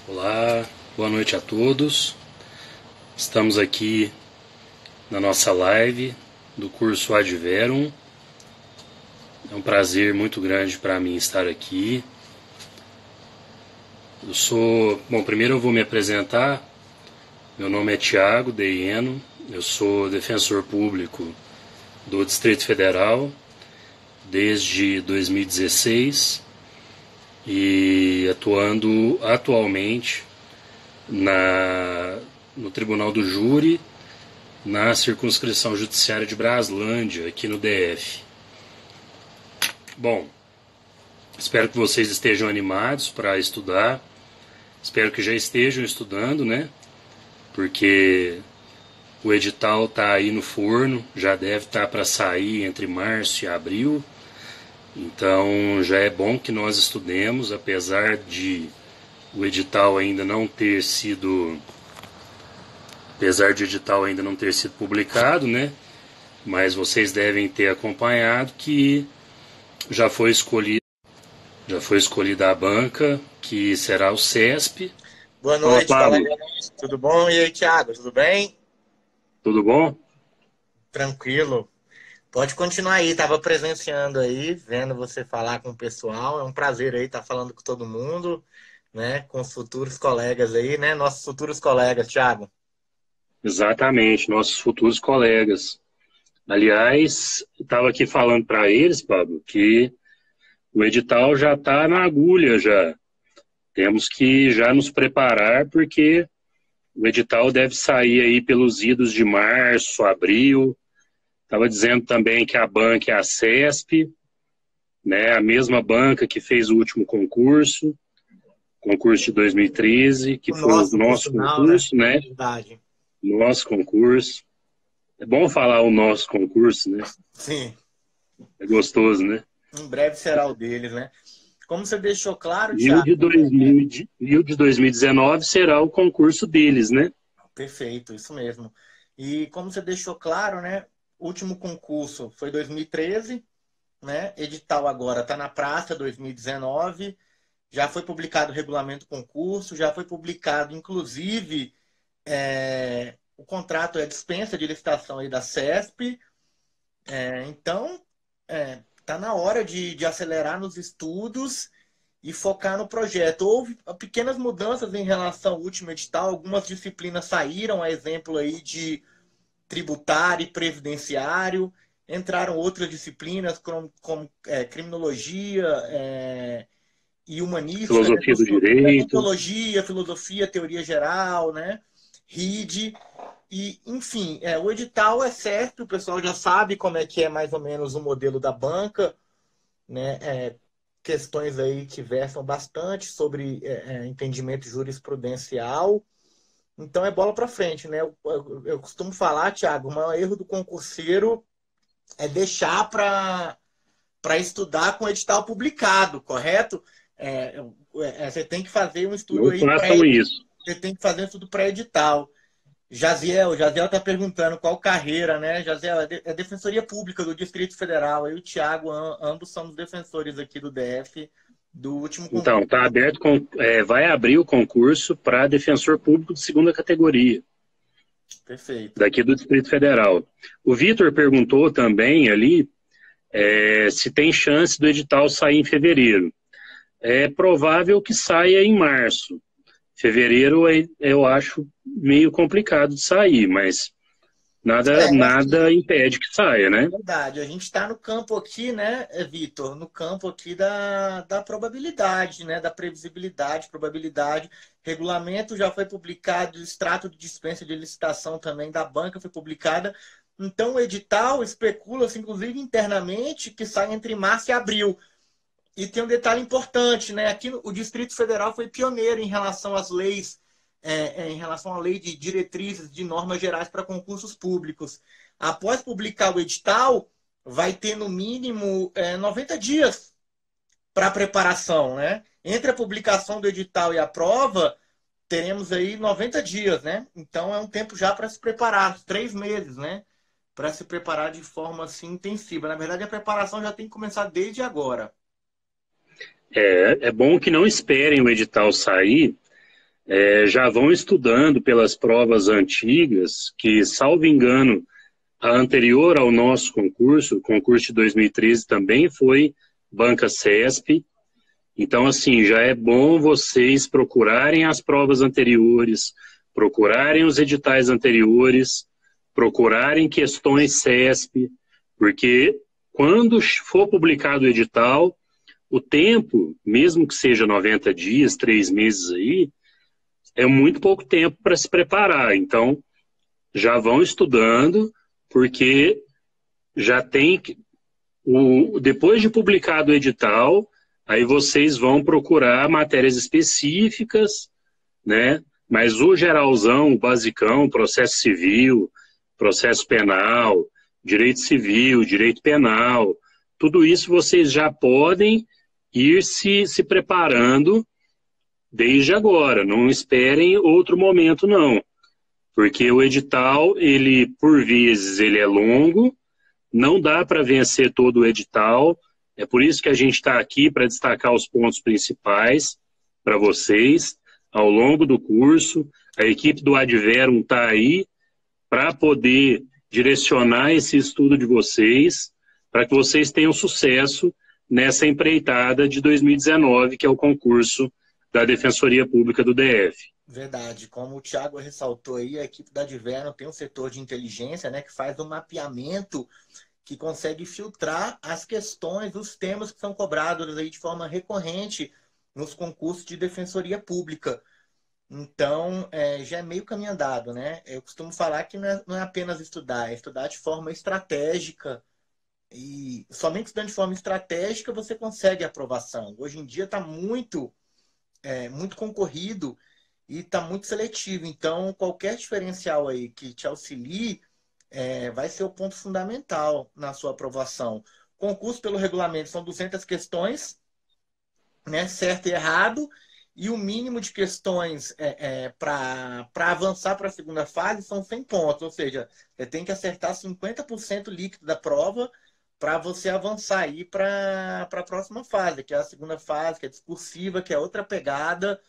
Olá, boa noite a todos. Estamos aqui na nossa live do curso Adverum. É um prazer muito grande para mim estar aqui. Primeiro eu vou me apresentar. Meu nome é Tiago Deieno, eu sou defensor público do Distrito Federal desde 2016 e atuando atualmente no Tribunal do Júri, na circunscrição judiciária de Braslândia, aqui no DF. Bom, espero que vocês estejam animados para estudar, espero que já estejam estudando, né? Porque o edital está aí no forno, já deve estar para sair entre março e abril. Então já é bom que nós estudemos, apesar de o edital ainda não ter sido publicado, né? Mas vocês devem ter acompanhado que já foi escolhida a banca, que será o CESP. Boa Fala, noite, Pablo. colegas. Tudo bom? E aí, Thiago, tudo bem? Tudo bom? Tranquilo. Pode continuar aí, estava presenciando aí, vendo você falar com o pessoal. É um prazer aí estar falando com todo mundo, né? Com os futuros colegas aí, né? Nossos futuros colegas, Thiago. Exatamente, nossos futuros colegas. Aliás, estava aqui falando para eles, Pablo, que o edital já está na agulha já. Temos que já nos preparar, porque o edital deve sair aí pelos idos de março, abril. Estava dizendo também que a banca é a CESP, né, a mesma banca que fez o último concurso de 2013, que O foi o nosso, por nosso sinal, né? concurso, né? Verdade. Nosso concurso. É bom falar o nosso concurso, né? Sim, É gostoso, né? em breve será o deles, né? Como você deixou claro, E o Thiago, de 2019 será o concurso deles, né? perfeito, isso mesmo. E como você deixou claro, né? O último concurso foi 2013, né? Edital agora está na praça 2019. Já foi publicado o regulamento do concurso, já foi publicado, inclusive, o contrato, a dispensa de licitação aí da CESP. Então, está na hora de acelerar nos estudos e focar no projeto. Houve pequenas mudanças em relação ao último edital, algumas disciplinas saíram, a exemplo aí de tributário e previdenciário, entraram outras disciplinas como criminologia, e humanística, né? Filosofia do direito. Sociologia, filosofia, teoria geral, né? RID. E, enfim, o edital é certo, o pessoal já sabe como é que é mais ou menos o modelo da banca, né? Questões aí que versam bastante sobre entendimento jurisprudencial. Então é bola para frente, né? Eu costumo falar, Thiago, o maior erro do concurseiro é deixar para estudar com o edital publicado, correto? Você tem que fazer um estudo Não aí façam isso. você tem que fazer um estudo pré-edital. Jaziel está perguntando qual carreira, né? Jaziel, é Defensoria Pública do Distrito Federal. Eu e o Thiago, ambos somos defensores aqui do DF, do último Então, concurso. está aberto, vai abrir o concurso para defensor público de segunda categoria, Perfeito. daqui do Distrito Federal. O Vitor perguntou também ali se tem chance do edital sair em fevereiro. É provável que saia em março. Fevereiro eu acho meio complicado de sair, mas nada impede que saia, né? Verdade. A gente está no campo aqui, né, Vitor? No campo aqui da probabilidade, né? Da previsibilidade, probabilidade. Regulamento já foi publicado, o extrato de dispensa de licitação também da banca foi publicada. Então, o edital especula-se, inclusive internamente, que sai entre março e abril. E tem um detalhe importante, né? Aqui o Distrito Federal foi pioneiro em relação às leis, em relação à lei de diretrizes, de normas gerais para concursos públicos. Após publicar o edital, vai ter no mínimo 90 dias para preparação, né? Entre a publicação do edital e a prova, teremos aí 90 dias, né? Então é um tempo já para se preparar, 3 meses, né? Para se preparar de forma assim intensiva. Na verdade, a preparação já tem que começar desde agora. É bom que não esperem o edital sair já vão estudando pelas provas antigas, que, salvo engano, a anterior ao nosso concurso, o concurso de 2013 também foi Banca CESP. Então, assim, já é bom vocês procurarem as provas anteriores, procurarem os editais anteriores, procurarem questões CESP, porque quando for publicado o edital, o tempo, mesmo que seja 90 dias, 3 meses aí, é muito pouco tempo para se preparar. Então, já vão estudando, porque já tem depois de publicado o edital, aí vocês vão procurar matérias específicas, né? Mas o geralzão, o basicão, processo civil, processo penal, direito civil, direito penal, tudo isso vocês já podem ir se preparando desde agora. Não esperem outro momento, não. Porque o edital, ele, por vezes, ele é longo, não dá para vencer todo o edital. É por isso que a gente está aqui para destacar os pontos principais para vocês ao longo do curso. A equipe do Adverum está aí para poder direcionar esse estudo de vocês, para que vocês tenham sucesso nessa empreitada de 2019, que é o concurso da Defensoria Pública do DF. Verdade. Como o Thiago ressaltou aí, a equipe da Adverum tem um setor de inteligência, né, que faz um mapeamento que consegue filtrar as questões, os temas que são cobrados aí de forma recorrente nos concursos de defensoria pública. Então, já é meio caminho andado, né? Eu costumo falar que não é apenas estudar, é estudar de forma estratégica. E somente estudando de forma estratégica você consegue a aprovação. Hoje em dia está muito concorrido e está muito seletivo. Então, qualquer diferencial aí que te auxilie vai ser o ponto fundamental na sua aprovação. Concurso pelo regulamento são 200 questões, né, certo e errado, e o mínimo de questões para avançar para a segunda fase são 100 pontos, ou seja, você tem que acertar 50% líquido da prova para você avançar aí para a próxima fase, que é a segunda fase, que é discursiva, que é outra pegada,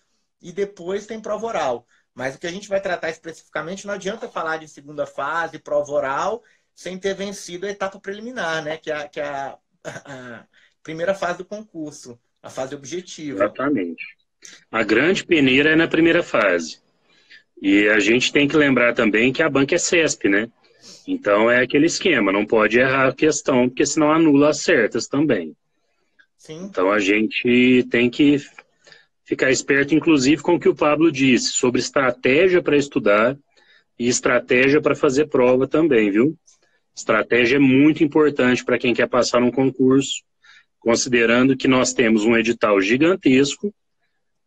e depois tem prova oral. Mas o que a gente vai tratar especificamente, não adianta falar de segunda fase, prova oral, sem ter vencido a etapa preliminar, né? Que é a primeira fase do concurso, a fase objetiva. Exatamente. A grande peneira é na primeira fase. E a gente tem que lembrar também que a banca é CESP, né? Então é aquele esquema, não pode errar a questão, porque senão anula as certas também. Sim. Então a gente tem que ficar esperto, inclusive, com o que o Pablo disse, sobre estratégia para estudar e estratégia para fazer prova também, viu? Estratégia é muito importante para quem quer passar num concurso, considerando que nós temos um edital gigantesco,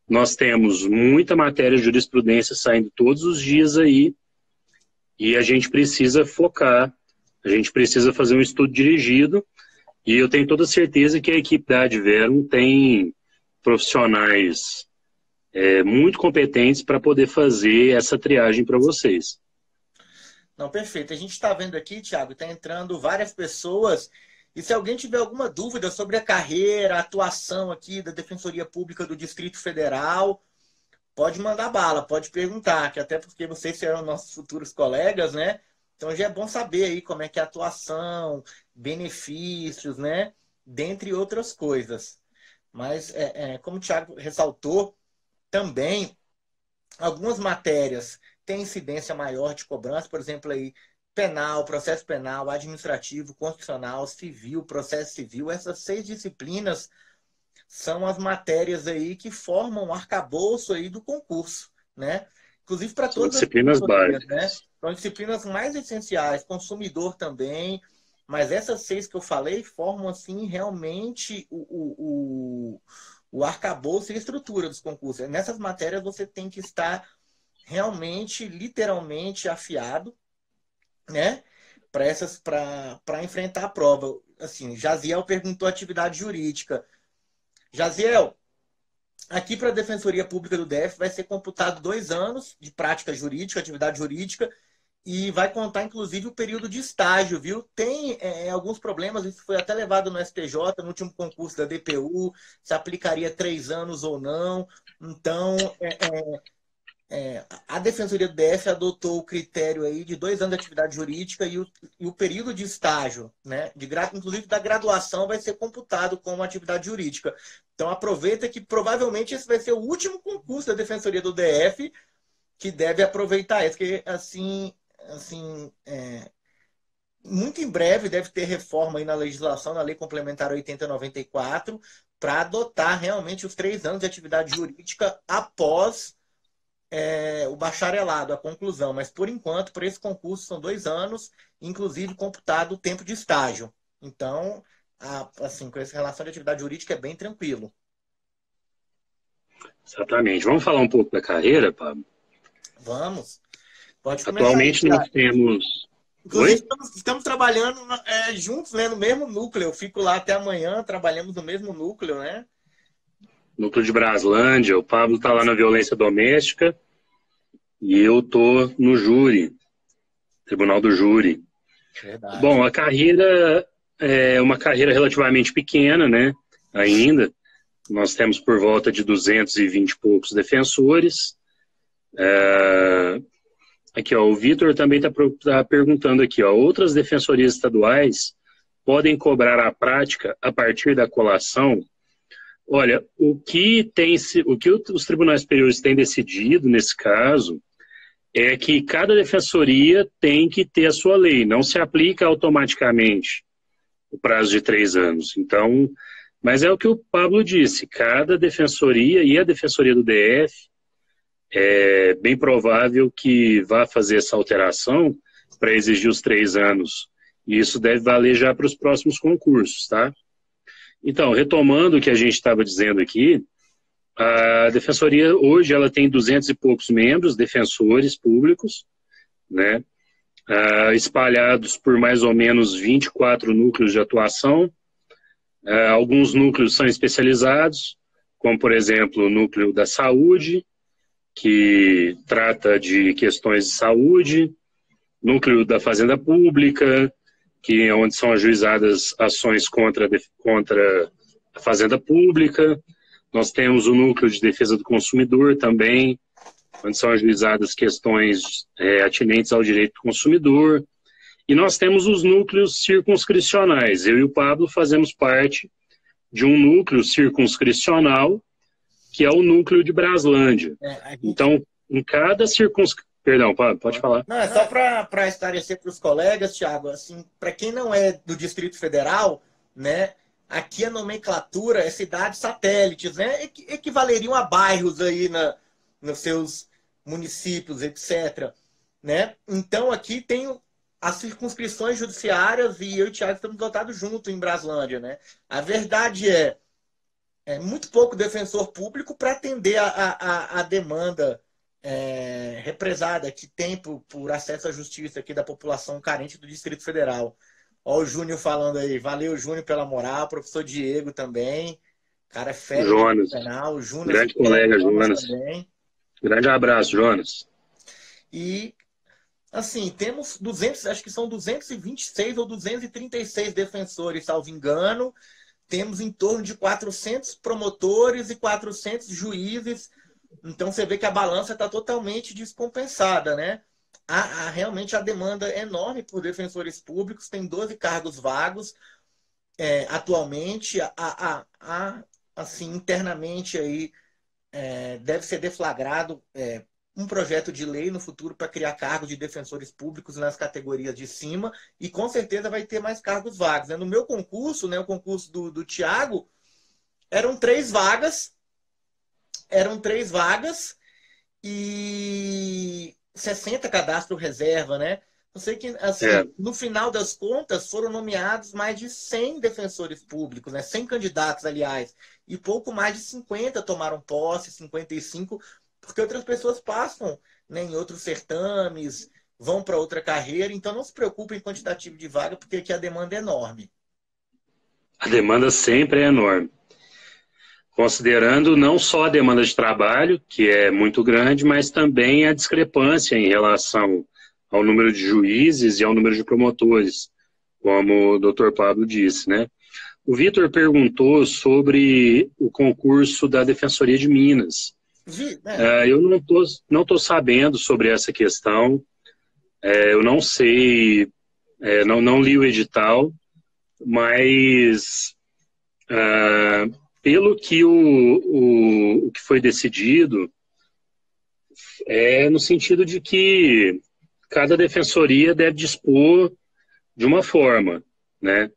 nós temos muita matéria de jurisprudência saindo todos os dias aí, e a gente precisa focar, a gente precisa fazer um estudo dirigido, e eu tenho toda certeza que a equipe da Adverum tem profissionais muito competentes para poder fazer essa triagem para vocês. Não, perfeito. A gente está vendo aqui, Thiago, está entrando várias pessoas. E se alguém tiver alguma dúvida sobre a carreira, a atuação aqui da Defensoria Pública do Distrito Federal, pode mandar bala, pode perguntar, que até porque vocês serão nossos futuros colegas, né? Então já é bom saber aí como é que é a atuação, benefícios, né? Dentre outras coisas. Mas, como o Thiago ressaltou, também algumas matérias têm incidência maior de cobrança, por exemplo, aí, penal, processo penal, administrativo, constitucional, civil, processo civil. Essas 6 disciplinas são as matérias aí que formam o arcabouço aí do concurso, né? Inclusive para todas as disciplinas básicas, né? São disciplinas mais essenciais, consumidor também, mas essas 6 que eu falei formam assim realmente o arcabouço e a estrutura dos concursos. Nessas matérias você tem que estar realmente, literalmente afiado, né? Para enfrentar a prova. Assim, Jaziel perguntou atividade jurídica. Jaziel, aqui para a Defensoria Pública do DF vai ser computado 2 anos de prática jurídica, atividade jurídica, e vai contar, inclusive, o período de estágio, viu? Tem alguns problemas, isso foi até levado no STJ, no último concurso da DPU, se aplicaria 3 anos ou não. Então, a Defensoria do DF adotou o critério aí de 2 anos de atividade jurídica e o período de estágio, né? Inclusive da graduação vai ser computado como atividade jurídica. Então aproveita que provavelmente esse vai ser o último concurso da Defensoria do DF que deve aproveitar isso, porque muito em breve deve ter reforma aí na legislação, na Lei Complementar 8094, para adotar realmente os 3 anos de atividade jurídica após o bacharelado, a conclusão. Mas, por enquanto, para esse concurso são 2 anos, inclusive computado o tempo de estágio. Então, com essa relação de atividade jurídica é bem tranquilo. Exatamente. Vamos falar um pouco da carreira, Pablo? Vamos. Pode começar. Atualmente aí, nós temos... Inclusive, estamos trabalhando juntos, né, no mesmo núcleo. Eu fico lá até amanhã, trabalhamos no mesmo núcleo, né? Núcleo de Braslândia. O Pablo está lá na violência doméstica e eu estou no júri, Tribunal do Júri. Verdade. Bom, a carreira é uma carreira relativamente pequena, né? Ainda. Nós temos por volta de 220 e poucos defensores. Aqui, ó, o Vitor também está perguntando aqui, ó, outras defensorias estaduais podem cobrar a prática a partir da colação? Olha, o que os tribunais superiores têm decidido nesse caso é que cada defensoria tem que ter a sua lei, não se aplica automaticamente o prazo de 3 anos. Então, mas é o que o Pablo disse, cada defensoria e a Defensoria do DF é bem provável que vá fazer essa alteração para exigir os 3 anos. E isso deve valer já para os próximos concursos, tá? Então, retomando o que a gente estava dizendo aqui, a Defensoria hoje ela tem 200 e poucos membros, defensores públicos, né? Espalhados por mais ou menos 24 núcleos de atuação. Alguns núcleos são especializados, como, por exemplo, o núcleo da saúde, que trata de questões de saúde, núcleo da Fazenda Pública, que é onde são ajuizadas ações contra a Fazenda Pública. Nós temos o núcleo de defesa do consumidor também, onde são ajuizadas questões atinentes ao direito do consumidor. E nós temos os núcleos circunscricionais. Eu e o Pablo fazemos parte de um núcleo circunscricional, que é o núcleo de Braslândia. Então, em cada Perdão, Pablo, pode falar. Não, é só para esclarecer para os colegas, Thiago, assim, para quem não é do Distrito Federal, né, aqui a nomenclatura é cidades satélites, né, equivaleriam a bairros aí nos seus municípios, etc. Né? Então, aqui tem as circunscrições judiciárias e eu e o Thiago estamos lotados juntos em Braslândia. Né? A verdade é muito pouco defensor público para atender a demanda represada que tem por acesso à justiça aqui da população carente do Distrito Federal. Olha o Júnior falando aí. Valeu, Júnior, pela moral. Professor Diego também. Cara, é fera. Jonas. O Júnior, grande colega, Jonas. Também. Grande abraço, Jonas. E, assim, temos 200, acho que são 226 ou 236 defensores, salvo engano. Temos em torno de 400 promotores e 400 juízes. Então, você vê que a balança está totalmente descompensada, né? Realmente a demanda é enorme por defensores públicos, tem 12 cargos vagos atualmente. Assim, internamente aí, deve ser deflagrado um projeto de lei no futuro para criar cargos de defensores públicos nas categorias de cima e com certeza vai ter mais cargos vagos. No meu concurso, né, o concurso do Thiago, eram 3 vagas. E 60 cadastro reserva, né? Eu sei que, assim, no final das contas, foram nomeados mais de 100 defensores públicos, né? 100 candidatos, aliás. E pouco mais de 50 tomaram posse, 55, porque outras pessoas passam, né, em outros certames, vão para outra carreira. Então, não se preocupem com o quantitativo de vaga, porque aqui a demanda é enorme. A demanda sempre é enorme. Considerando não só a demanda de trabalho, que é muito grande, mas também a discrepância em relação ao número de juízes e ao número de promotores, como o Dr. Pablo disse, né? O Vitor perguntou sobre o concurso da Defensoria de Minas. Eu não tô sabendo sobre essa questão. Eu não sei, não li o edital, mas pelo que o que foi decidido, é no sentido de que cada defensoria deve dispor de uma forma, né?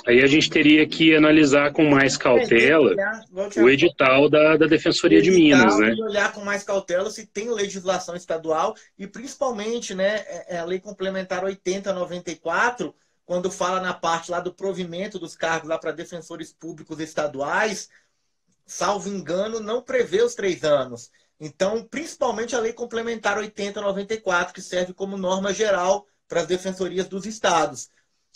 Aí a gente teria que analisar com mais Tem que cautela olhar, igual o o Thiago falou, edital da o Defensoria de Minas, edital né? e olhar com mais cautela se tem legislação estadual e principalmente, né, a Lei Complementar 80/94, quando fala na parte lá do provimento dos cargos lá para defensores públicos estaduais, salvo engano, não prevê os 3 anos. Então, principalmente a Lei Complementar 80/94, que serve como norma geral para as defensorias dos estados.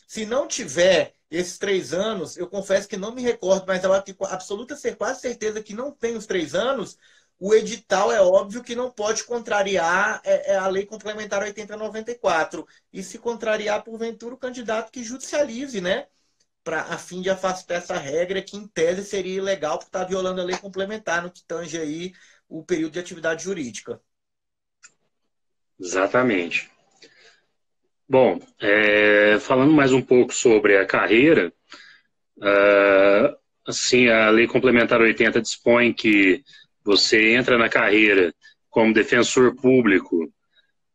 Se não tiver esses 3 anos, eu confesso que não me recordo, mas eu tenho absoluta quase certeza que não tem os 3 anos. O edital é óbvio que não pode contrariar a Lei Complementar 80/94. E se contrariar, porventura, o candidato que judicialize, né? A fim de afastar essa regra que, em tese, seria ilegal porque está violando a lei complementar no que tange aí o período de atividade jurídica. Exatamente. Bom, falando mais um pouco sobre a carreira, assim, a Lei Complementar 80 dispõe que você entra na carreira como defensor público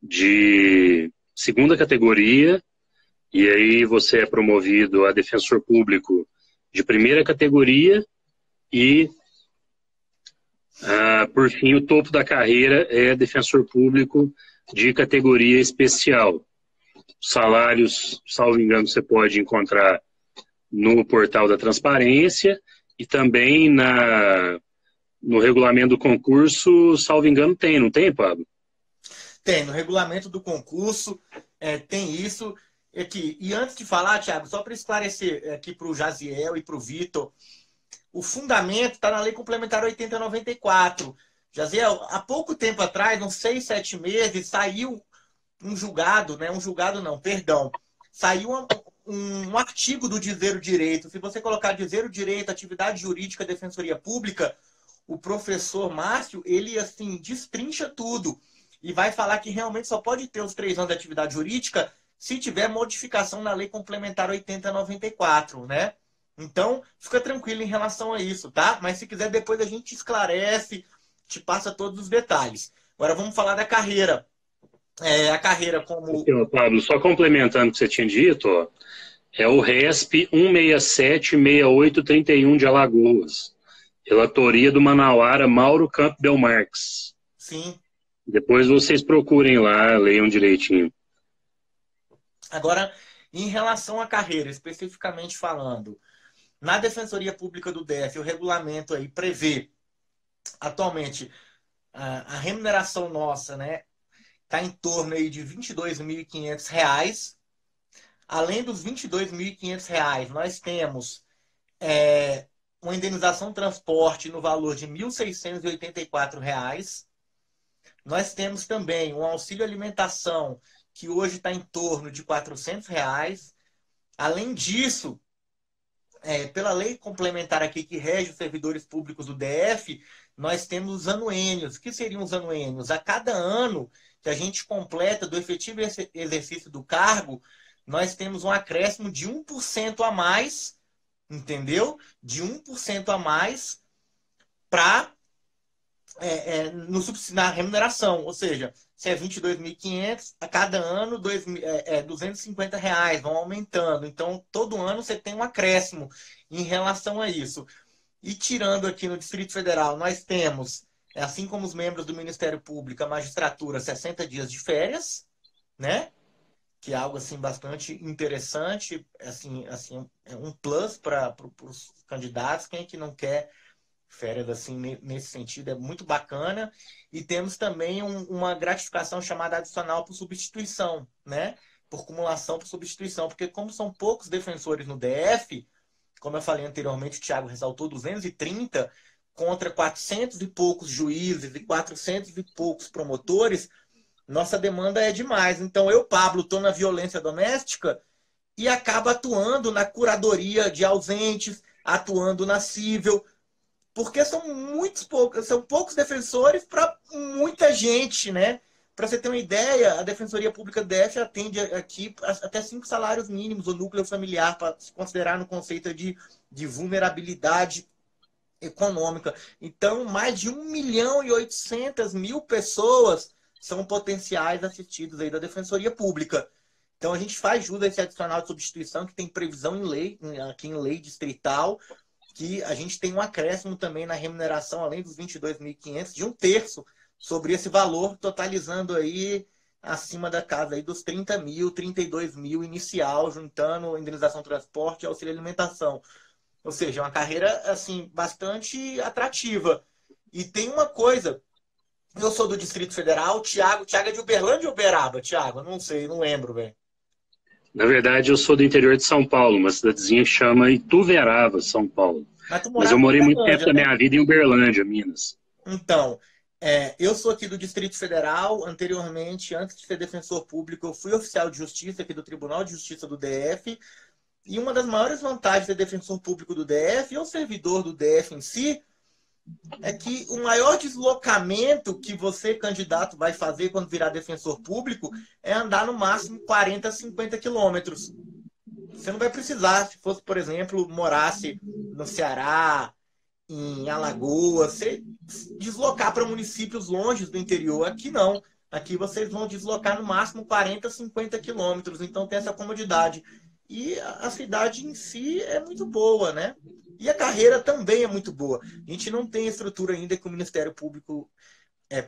de segunda categoria, e aí você é promovido a defensor público de primeira categoria e, por fim, o topo da carreira é defensor público de categoria especial. Salários, salvo engano, você pode encontrar no portal da transparência e também no regulamento do concurso, salvo engano, não tem, Pablo? Tem, no regulamento do concurso tem isso. Aqui. E antes de falar, Thiago, só para esclarecer aqui para o Jaziel e para o Vitor, o fundamento está na Lei Complementar 80/94. Jaziel, há pouco tempo atrás, uns 6, 7 meses, saiu um julgado, né? Um julgado não, perdão. Saiu um artigo do Dizer o Direito. Se você colocar Dizer o Direito, atividade jurídica, defensoria pública, o professor Márcio, ele assim, destrincha tudo. E vai falar que realmente só pode ter os 3 anos de atividade jurídica se tiver modificação na Lei Complementar 80/94, né? Então, fica tranquilo em relação a isso, tá? Mas se quiser, depois a gente esclarece, te passa todos os detalhes. Agora vamos falar da carreira. A carreira como... Pablo, só complementando o que você tinha dito, ó, é o RESP 167-6831 de Alagoas. Relatoria do manauara Mauro Campbell Marques. Sim. Depois vocês procurem lá, leiam direitinho. Agora, em relação à carreira, especificamente falando, na Defensoria Pública do DF, o regulamento aí prevê, atualmente, a remuneração nossa, né, está em torno aí de R$ 22.500. Além dos R$ 22.500, nós temos uma indenização transporte no valor de R$ 1.684. Nós temos também um auxílio alimentação, que hoje está em torno de R$ 400. Além disso, pela lei complementar aqui que rege os servidores públicos do DF, nós temos os anuênios. O que seriam os anuênios? A cada ano que a gente completa do efetivo exercício do cargo, nós temos um acréscimo de 1% a mais, entendeu? De 1% a mais para na remuneração. Ou seja, se é 22.500, a cada ano R$ 250 vão aumentando. Então, todo ano você tem um acréscimo em relação a isso. E tirando aqui no Distrito Federal, nós temos, assim como os membros do Ministério Público, a magistratura, 60 dias de férias, né? Que é algo assim bastante interessante, assim é um plus para os candidatos. Quem é que não quer férias assim nesse sentido? É muito bacana. E temos também uma gratificação chamada adicional por substituição, né? Por cumulação por substituição, porque como são poucos defensores no DF, como eu falei anteriormente, o Thiago ressaltou 230 contra 400 e poucos juízes e 400 e poucos promotores, nossa demanda é demais. Então eu, Pablo, estou na violência doméstica e acabo atuando na curadoria de ausentes, atuando na cível. porque são poucos defensores para muita gente, né? Para você ter uma ideia, a Defensoria Pública do DF atende aqui até 5 salários mínimos, o núcleo familiar, para se considerar no conceito de vulnerabilidade econômica. Então, mais de 1.800.000 pessoas são potenciais assistidos aí da Defensoria Pública. Então, a gente faz jus a esse adicional de substituição, que tem previsão em lei, aqui em lei distrital, que a gente tem um acréscimo também na remuneração, além dos 22.500, de 1/3 sobre esse valor, totalizando aí acima da casa aí dos 30 mil, 32 mil inicial, juntando indenização transporte e auxílio alimentação. Ou seja, é uma carreira assim bastante atrativa. E tem uma coisa, eu sou do Distrito Federal, Thiago é de Uberlândia ou Uberaba? Thiago, eu não sei, não lembro, velho. Na verdade, eu sou do interior de São Paulo, uma cidadezinha que chama Ituverava, São Paulo. Mas eu morei muito tempo da minha vida em Uberlândia, Minas. Então, eu sou aqui do Distrito Federal. Anteriormente, antes de ser defensor público, eu fui oficial de justiça aqui do Tribunal de Justiça do DF. E uma das maiores vantagens de ser defensor público do DF, ou servidor do DF em si, é que o maior deslocamento que você, candidato, vai fazer quando virar defensor público é andar no máximo 40, 50 quilômetros. Você não vai precisar, se fosse, por exemplo, morasse no Ceará, em Alagoas, você deslocar para municípios longe do interior. Aqui não. Aqui vocês vão deslocar no máximo 40, 50 quilômetros. Então tem essa comodidade. E a cidade em si é muito boa, né? E a carreira também é muito boa. A gente não tem a estrutura ainda que o Ministério Público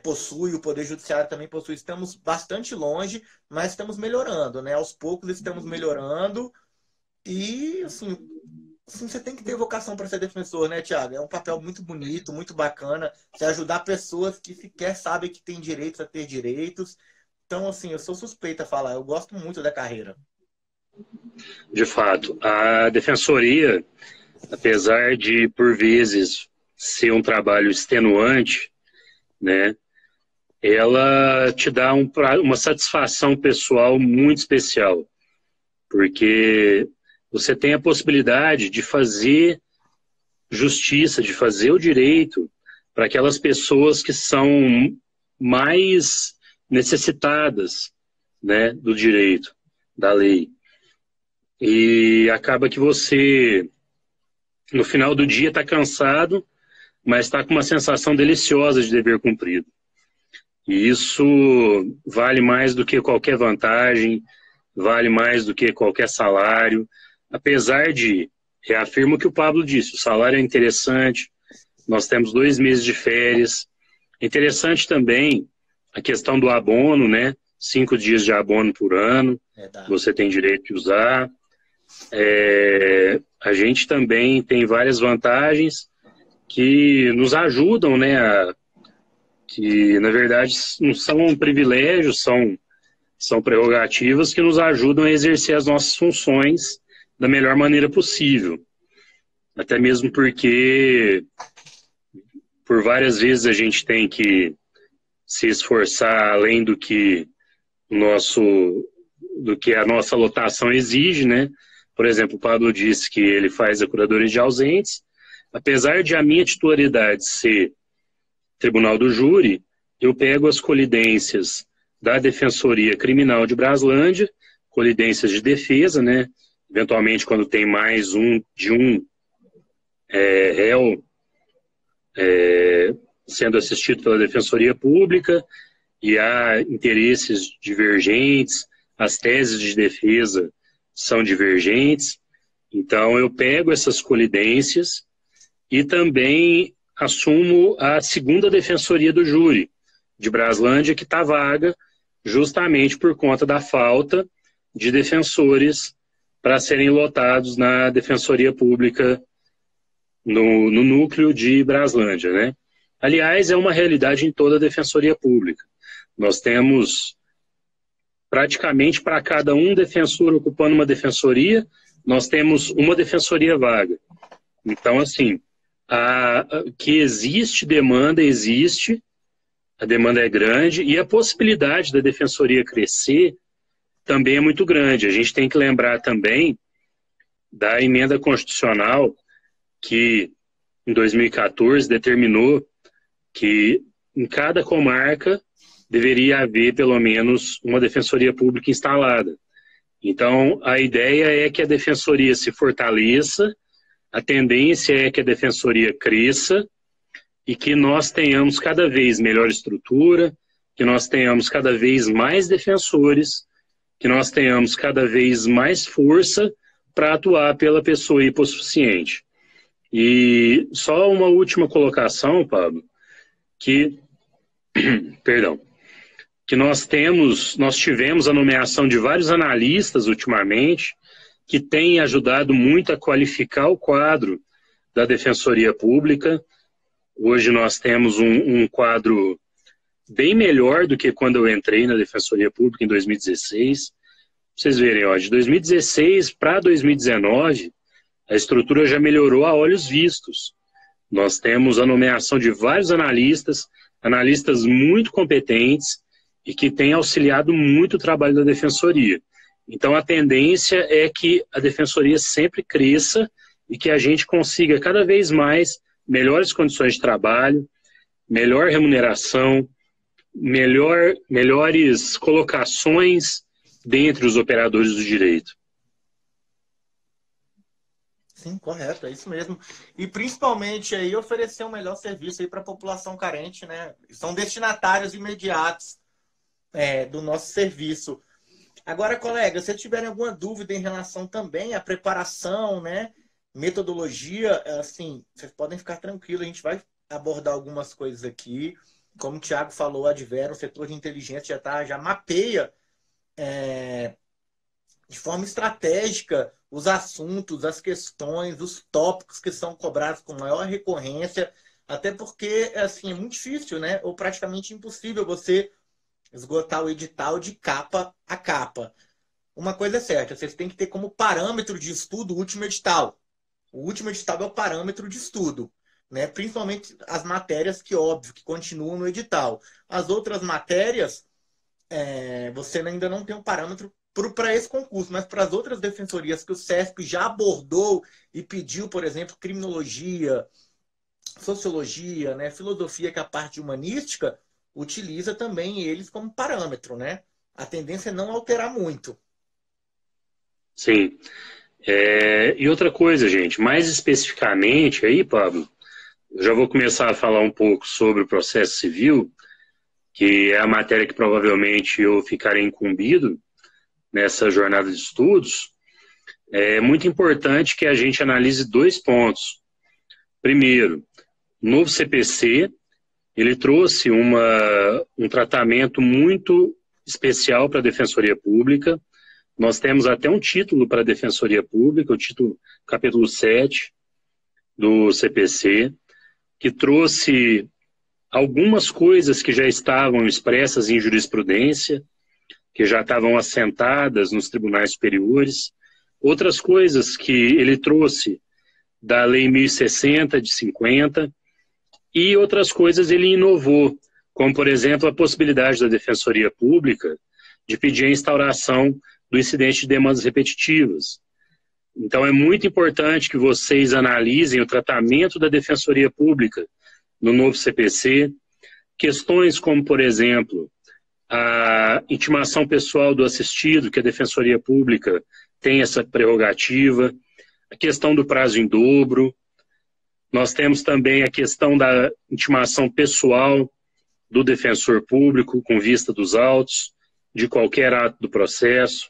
possui, o Poder Judiciário também possui. Estamos bastante longe, mas estamos melhorando, né? Aos poucos estamos melhorando. E, assim, você tem que ter vocação para ser defensor, né, Thiago? É um papel muito bonito, muito bacana. Você ajudar pessoas que sequer sabem que têm direitos a ter direitos. Então, assim, eu sou suspeita a falar. Eu gosto muito da carreira. De fato, a defensoria, apesar de, por vezes, ser um trabalho extenuante, né, ela te dá uma satisfação pessoal muito especial, porque você tem a possibilidade de fazer justiça, de fazer o direito para aquelas pessoas que são mais necessitadas, né, do direito, da lei. E acaba que você, no final do dia, está cansado, mas está com uma sensação deliciosa de dever cumprido. E isso vale mais do que qualquer vantagem, vale mais do que qualquer salário. Apesar de, reafirmo o que o Pablo disse, o salário é interessante, nós temos 2 meses de férias. É interessante também a questão do abono, né? 5 dias de abono por ano, você tem direito de usar. A gente também tem várias vantagens que nos ajudam, né, que na verdade não são privilégios, são prerrogativas que nos ajudam a exercer as nossas funções da melhor maneira possível. Até mesmo porque por várias vezes a gente tem que se esforçar além do que a nossa lotação exige, né? Por exemplo, o Pablo disse que ele faz a curadoria de ausentes. Apesar de a minha titularidade ser Tribunal do Júri, eu pego as colidências da Defensoria Criminal de Braslândia, colidências de defesa, né? Eventualmente, quando tem mais de um réu sendo assistido pela Defensoria Pública e há interesses divergentes, as teses de defesa são divergentes. Então, eu pego essas colidências e também assumo a 2ª Defensoria do Júri de Braslândia, que está vaga justamente por conta da falta de defensores para serem lotados na Defensoria Pública no núcleo de Braslândia, né? Aliás, é uma realidade em toda a Defensoria Pública. Nós temos praticamente para cada um defensor ocupando uma defensoria, nós temos uma defensoria vaga. Então, assim, que existe demanda, existe, a demanda é grande e a possibilidade da defensoria crescer também é muito grande. A gente tem que lembrar também da emenda constitucional que em 2014, determinou que em cada comarca deveria haver pelo menos uma defensoria pública instalada. Então, a ideia é que a defensoria se fortaleça, a tendência é que a defensoria cresça e que nós tenhamos cada vez melhor estrutura, que nós tenhamos cada vez mais defensores, que nós tenhamos cada vez mais força para atuar pela pessoa hipossuficiente. E só uma última colocação, Pablo, que, perdão, que nós tivemos a nomeação de vários analistas ultimamente, que têm ajudado muito a qualificar o quadro da Defensoria Pública. Hoje nós temos um quadro bem melhor do que quando eu entrei na Defensoria Pública em 2016. Pra vocês verem, ó, de 2016 para 2019, a estrutura já melhorou a olhos vistos. Nós temos a nomeação de vários analistas muito competentes e que têm auxiliado muito o trabalho da Defensoria. Então, a tendência é que a Defensoria sempre cresça e que a gente consiga cada vez mais melhores condições de trabalho, melhor remuneração, melhores colocações dentre os operadores do direito. Sim, correto, é isso mesmo. E principalmente aí oferecer um melhor serviço aí para a população carente, né? São destinatários imediatos do nosso serviço. Agora, colega, se tiverem alguma dúvida em relação também à preparação, né? Metodologia, assim, vocês podem ficar tranquilos, a gente vai abordar algumas coisas aqui. Como o Thiago falou, a Advera, o setor de inteligência já mapeia de forma estratégica os assuntos, as questões, os tópicos que são cobrados com maior recorrência, até porque assim, é muito difícil, né? Ou praticamente impossível você esgotar o edital de capa a capa. Uma coisa é certa, vocês têm que ter como parâmetro de estudo o último edital. O último edital é o parâmetro de estudo, né? Principalmente as matérias que, óbvio, que continuam no edital. As outras matérias, você ainda não tem um parâmetro para esse concurso, mas para as outras defensorias que o CESP já abordou e pediu, por exemplo, criminologia, sociologia, né, filosofia, que é a parte humanística, utiliza também eles como parâmetro, né? A tendência é não alterar muito. Sim. E outra coisa, gente, mais especificamente aí, Pablo, eu já vou começar a falar um pouco sobre o processo civil, que é a matéria que provavelmente eu ficarei incumbido nessa jornada de estudos. É muito importante que a gente analise dois pontos. Primeiro, o novo CPC, ele trouxe um tratamento muito especial para a Defensoria Pública. Nós temos até um título para a Defensoria Pública, o título capítulo 7 do CPC, que trouxe algumas coisas que já estavam expressas em jurisprudência, que já estavam assentadas nos tribunais superiores, outras coisas que ele trouxe da Lei 1060 de 50, e outras coisas ele inovou, como, por exemplo, a possibilidade da Defensoria Pública de pedir a instauração do incidente de demandas repetitivas. Então, é muito importante que vocês analisem o tratamento da Defensoria Pública no novo CPC, questões como, por exemplo, a intimação pessoal do assistido, que a Defensoria Pública tem essa prerrogativa, a questão do prazo em dobro. Nós temos também a questão da intimação pessoal do defensor público, com vista dos autos, de qualquer ato do processo.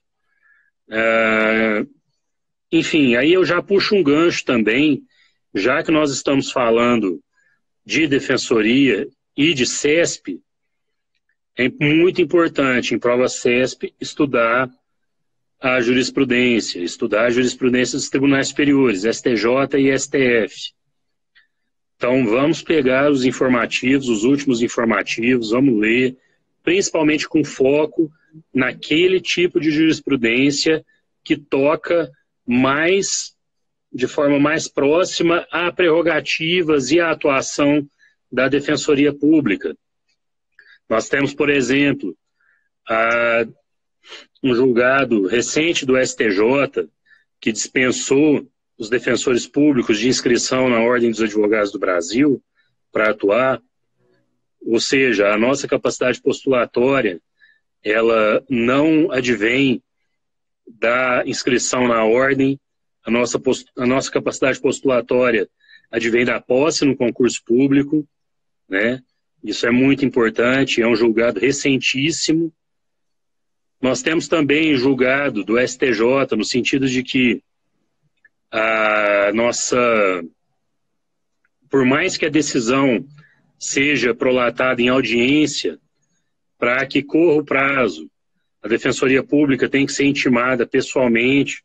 Enfim, aí eu já puxo um gancho também, já que nós estamos falando de Defensoria e de CESP, é muito importante, em prova CESP, estudar a jurisprudência dos tribunais superiores, STJ e STF. Então, vamos pegar os informativos, os últimos informativos, vamos ler, principalmente com foco naquele tipo de jurisprudência que toca mais, de forma mais próxima, a prerrogativas e a atuação da Defensoria Pública. Nós temos, por exemplo, um julgado recente do STJ que dispensou os defensores públicos de inscrição na Ordem dos Advogados do Brasil para atuar, ou seja, a nossa capacidade postulatória, ela não advém da inscrição na ordem, a nossa capacidade postulatória advém da posse no concurso público, né? Isso é muito importante, é um julgado recentíssimo. Nós temos também julgado do STJ, no sentido de que a nossa, por mais que a decisão seja prolatada em audiência, para que corra o prazo, a Defensoria Pública tem que ser intimada pessoalmente,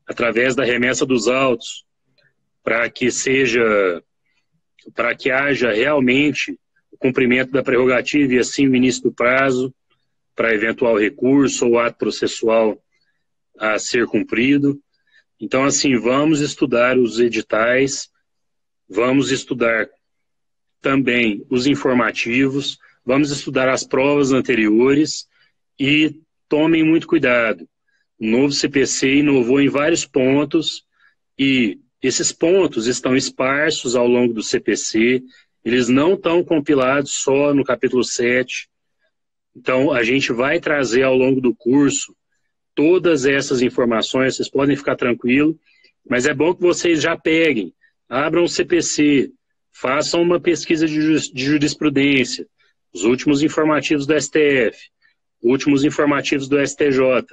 através da remessa dos autos, para que haja realmente o cumprimento da prerrogativa e assim o início do prazo para eventual recurso ou ato processual a ser cumprido. Então, assim, vamos estudar os editais, vamos estudar também os informativos, vamos estudar as provas anteriores e tomem muito cuidado. O novo CPC inovou em vários pontos e esses pontos estão esparsos ao longo do CPC, eles não estão compilados só no capítulo 7. Então, a gente vai trazer ao longo do curso todas essas informações, vocês podem ficar tranquilos, mas é bom que vocês já peguem, abram o CPC, façam uma pesquisa de jurisprudência, os últimos informativos do STF, últimos informativos do STJ.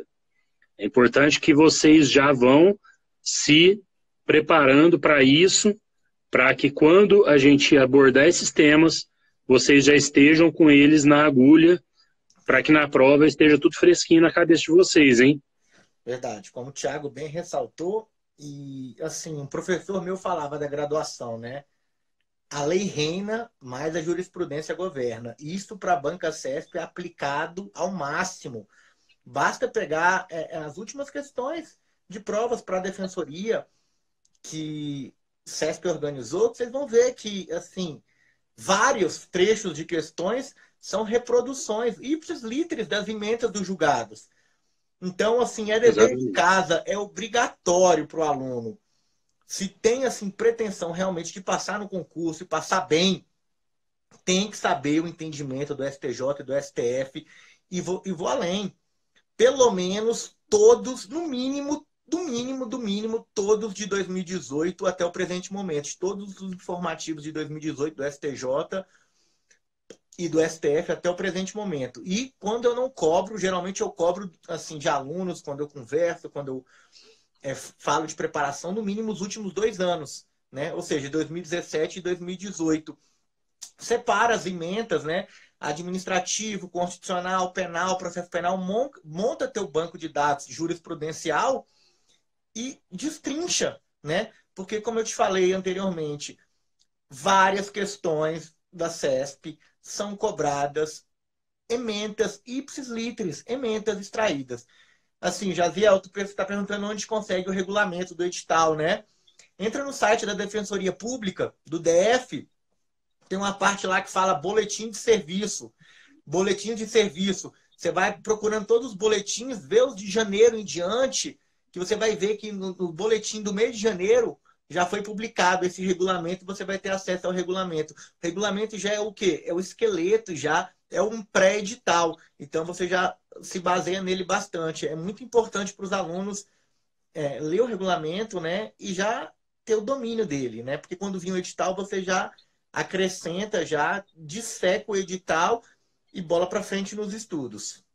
É importante que vocês já vão se preparando para isso, para que quando a gente abordar esses temas, vocês já estejam com eles na agulha, para que na prova esteja tudo fresquinho na cabeça de vocês, hein? Verdade. Como o Thiago bem ressaltou, e assim, um professor meu falava da graduação, né? A lei reina, mas a jurisprudência governa. Isso para a banca CESP é aplicado ao máximo. Basta pegar as últimas questões de provas para a defensoria que CESP organizou, que vocês vão ver que, assim, vários trechos de questões são reproduções, ipsis literis das emendas dos julgados. Então, assim, é dever de casa, é obrigatório para o aluno. Se tem, assim, pretensão realmente de passar no concurso e passar bem, tem que saber o entendimento do STJ e do STF e vou além. Pelo menos todos, no mínimo, do mínimo, todos de 2018 até o presente momento. Todos os informativos de 2018 do STJ e do STF até o presente momento. E quando eu não cobro, geralmente eu cobro assim, de alunos, quando eu converso, quando eu falo de preparação, no mínimo os últimos 2 anos, né? Ou seja, 2017 e 2018. Separa as emendas, né? Administrativo, constitucional, penal, processo penal, monta teu banco de dados jurisprudencial e destrincha, né? Porque, como eu te falei anteriormente, várias questões da CESP são cobradas emendas ipsis literis, emendas extraídas. Assim, Jaziel, tu está perguntando onde consegue o regulamento do edital, né? Entra no site da Defensoria Pública, do DF, tem uma parte lá que fala boletim de serviço. Boletim de serviço. Você vai procurando todos os boletins, vê os de janeiro em diante, que você vai ver que no boletim do mês de janeiro já foi publicado esse regulamento e você vai ter acesso ao regulamento. O regulamento já é o quê? É o esqueleto, já é um pré-edital. Então você já se baseia nele bastante. É muito importante para os alunos ler o regulamento, né? E já ter o domínio dele, né? Porque quando vir o edital, você já acrescenta, já disseca o edital e bola para frente nos estudos.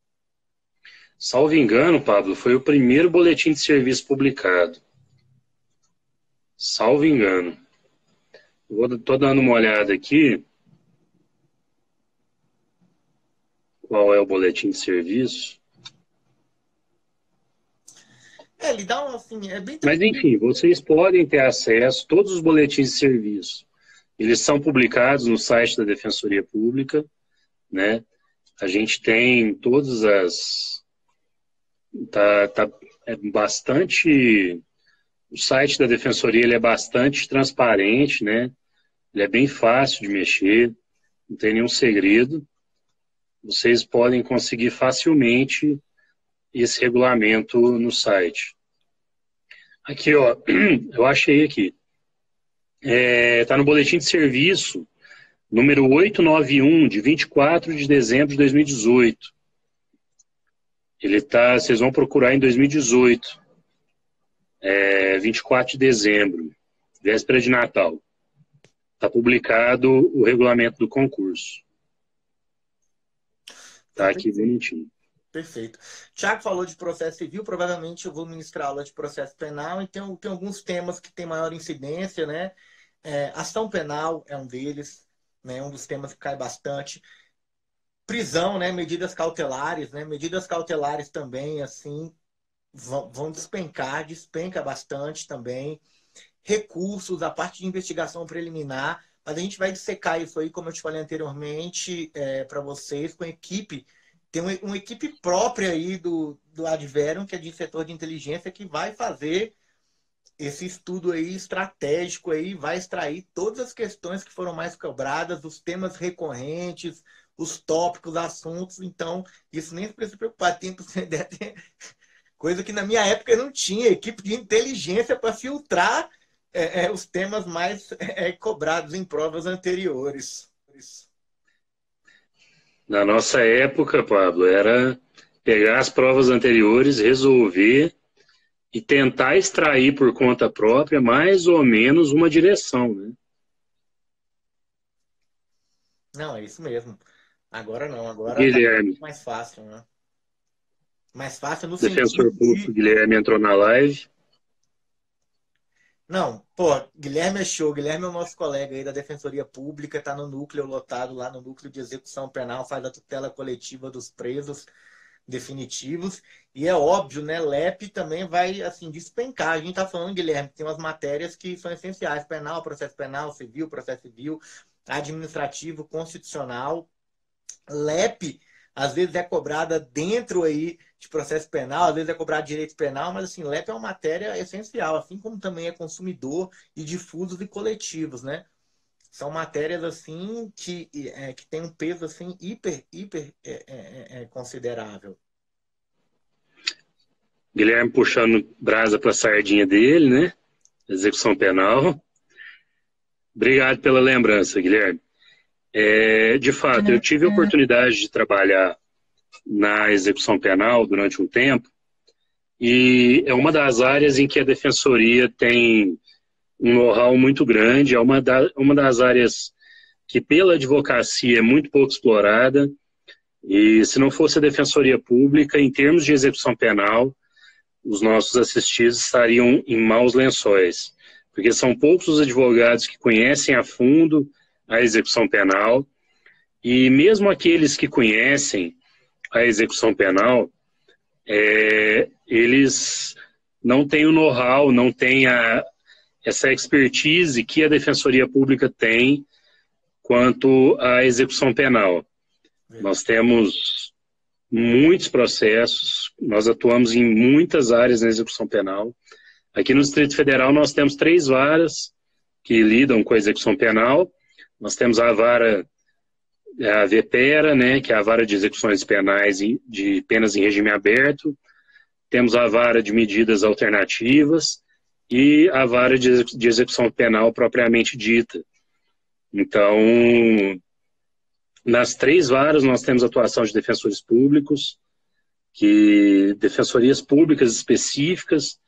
Salvo engano, Pablo, foi o primeiro boletim de serviço publicado. Salvo engano. Estou dando uma olhada aqui. Qual é o boletim de serviço? Ele dá um, assim, é bem Mas, enfim, vocês podem ter acesso, todos os boletins de serviço, eles são publicados no site da Defensoria Pública, né? A gente tem todas as... é bastante... O site da Defensoria ele é bastante transparente, né? Ele é bem fácil de mexer, não tem nenhum segredo. Vocês podem conseguir facilmente esse regulamento no site. Aqui, ó, eu achei aqui. Tá no boletim de serviço, número 891, de 24 de dezembro de 2018. Vocês vão procurar em 2018, 24 de dezembro, véspera de Natal. Está publicado o regulamento do concurso. Tá aqui bonitinho. Perfeito. Tiago falou de processo civil, provavelmente eu vou ministrar aula de processo penal, e tem alguns temas que têm maior incidência, né? Ação penal é um deles, né? Um dos temas que cai bastante. Prisão, né? Medidas cautelares, né? Medidas cautelares também, assim, vão despenca bastante também. Recursos, a parte de investigação preliminar, mas a gente vai dissecar isso aí, como eu te falei anteriormente, para vocês, com a equipe. Tem uma equipe própria aí do Adverum, que é de setor de inteligência, que vai fazer esse estudo aí estratégico aí, vai extrair todas as questões que foram mais cobradas, os temas recorrentes, os tópicos, assuntos. Então, isso nem precisa se preocupar. Tem coisa que na minha época não tinha, equipe de inteligência para filtrar os temas mais cobrados em provas anteriores. Na nossa época, Pablo, era pegar as provas anteriores, resolver e tentar extrair por conta própria mais ou menos uma direção, né? Não, é isso mesmo. Agora não, agora tá Guilherme, mais fácil, né? Mais fácil no defensor sentido público de... Guilherme entrou na live. Não, pô, Guilherme é show. Guilherme é o nosso colega aí da Defensoria Pública, tá no núcleo lotado, lá no núcleo de execução penal, faz a tutela coletiva dos presos definitivos. E é óbvio, né? LEP também vai, assim, despencar. A gente tá falando, Guilherme, tem umas matérias que são essenciais: penal, processo civil, administrativo, constitucional. LEP, às vezes é cobrada dentro aí de processo penal, às vezes é cobrado direito penal, mas assim, LEP é uma matéria essencial, assim como também é consumidor e difusos e coletivos, né? São matérias assim que tem um peso assim hiper considerável. Guilherme puxando brasa para a sardinha dele, né? Execução penal. Obrigado pela lembrança, Guilherme. De fato, eu tive a oportunidade de trabalhar na execução penal durante um tempo, e é uma das áreas em que a defensoria tem um know-how muito grande, é uma das áreas que pela advocacia é muito pouco explorada, e se não fosse a defensoria pública, em termos de execução penal, os nossos assistidos estariam em maus lençóis, porque são poucos os advogados que conhecem a fundo a execução penal, e mesmo aqueles que conhecem a execução penal, eles não têm o know-how, não têm essa expertise que a Defensoria Pública tem quanto à execução penal. Nós temos muitos processos, nós atuamos em muitas áreas na execução penal. Aqui no Distrito Federal nós temos 3 varas que lidam com a execução penal. Nós temos a vara, a VPERA, né, que é a vara de execuções penais de penas em regime aberto. Temos a vara de medidas alternativas e a vara de execução penal propriamente dita. Então, nas 3 varas nós temos atuação de defensores públicos, defensorias públicas específicas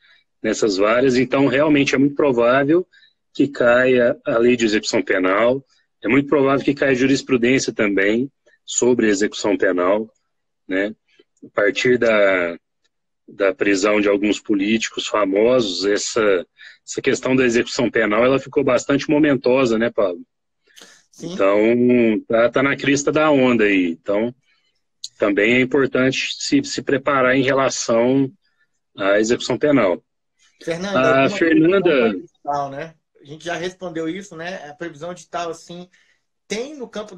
nessas varas. Então, realmente é muito provável que caia a lei de execução penal, é muito provável que caia jurisprudência também sobre execução penal, né? A partir da prisão de alguns políticos famosos, essa questão da execução penal ela ficou bastante momentosa, né, Paulo? Sim. Então, tá na crista da onda aí. Então, também é importante se preparar em relação à execução penal. Fernanda, a Fernanda... né? A gente já respondeu isso, né? A previsão edital, assim, tem no campo